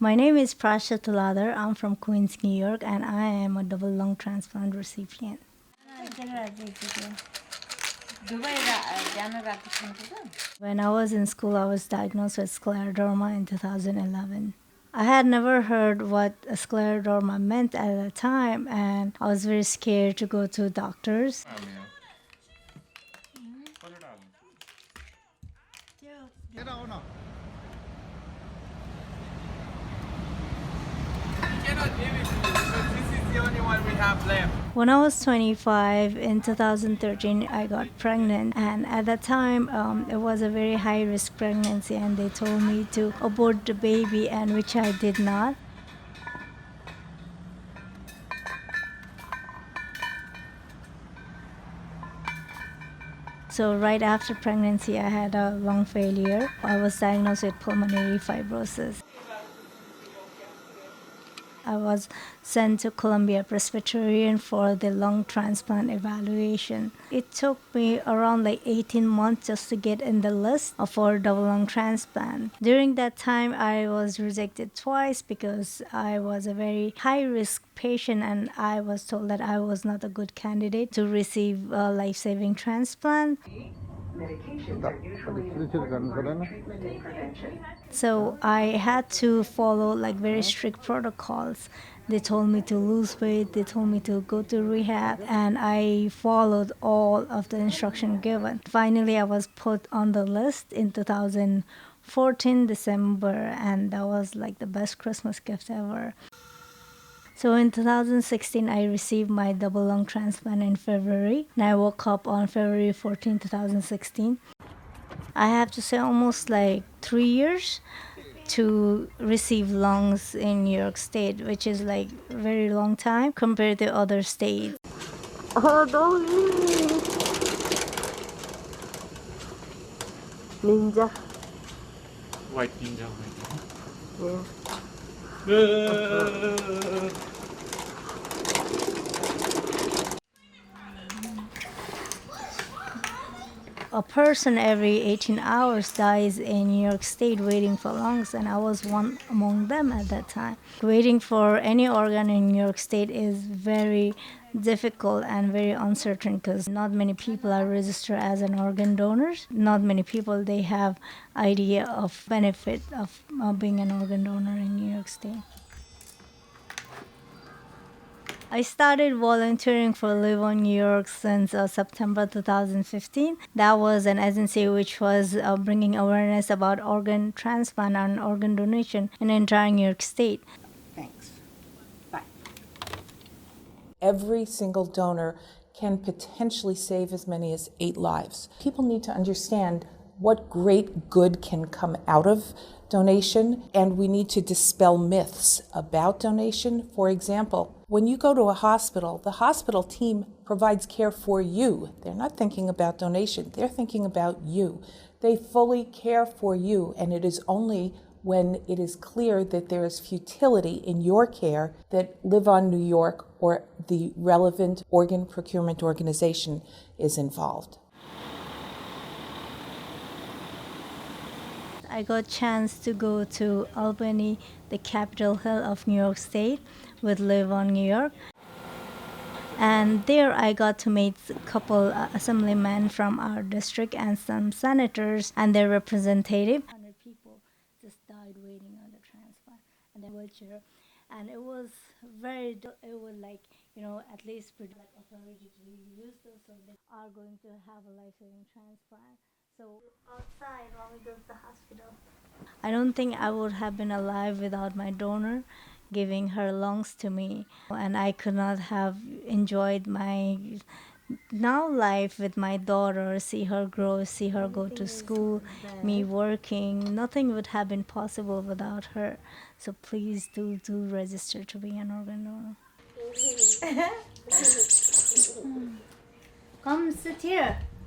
My name is Prasha Tuladhar. I'm from Queens, New York, and I am a double lung transplant recipient. When I was in school, I was diagnosed with scleroderma in 2011. I had never heard what a scleroderma meant at the time, and I was very scared to go to doctors. Cannot give it to you because this is the only one we have left. When I was 25 in 2013, I got pregnant, and at that time, it was a very high risk pregnancy, and they told me to abort the baby, and which I did not. So right after pregnancy, I had a lung failure. I was diagnosed with pulmonary fibrosis. I was sent to Columbia Presbyterian for the lung transplant evaluation. It took me around like 18 months just to get in the list for double lung transplant. During that time, I was rejected twice because I was a very high risk patient, and I was told that I was not a good candidate to receive a life-saving transplant. Medications are usually important for treatment and prevention. So I had to follow like very strict protocols. They told me to lose weight, they told me to go to rehab, and I followed all of the instruction given. Finally, I was put on the list in 2014 December, and that was like the best Christmas gift ever. So in 2016, I received my double lung transplant in February, and I woke up on February 14, 2016. I have to say almost like 3 years to receive lungs in New York State, which is like a very long time compared to other states. Oh, don't leave me. Ninja. White ninja. Yeah. A person every 18 hours dies in New York State waiting for lungs, and I was one among them at that time. Waiting for any organ in New York State is very difficult and very uncertain because not many people are registered as an organ donors. Not many people they have idea of benefit of being an organ donor in New York State. I started volunteering for Live on New York since September 2015. That was an agency which was bringing awareness about organ transplant and organ donation in entire New York State. Thanks. Bye. Every single donor can potentially save as many as 8 lives. People need to understand what great good can come out of donation, and we need to dispel myths about donation. For example, when you go to a hospital, the hospital team provides care for you. They're not thinking about donation, they're thinking about you. They fully care for you, and it is only when it is clear that there is futility in your care that Live on New York or the relevant organ procurement organization is involved. I got a chance to go to Albany, the Capitol Hill of New York State, with Live on New York. And there I got to meet a couple assemblymen from our district and some senators and their representative. 100 people just died waiting on the transplant and the wheelchair. And it was it was like, at least like authority to use this, so they are going to have a life-saving transplant. So outside when we go to the hospital, I don't think I would have been alive without my donor giving her lungs to me, and I could not have enjoyed my now life with my daughter, see her grow, see her go to school, me working. Nothing would have been possible without her. So please do register to be an organ donor. Come sit here.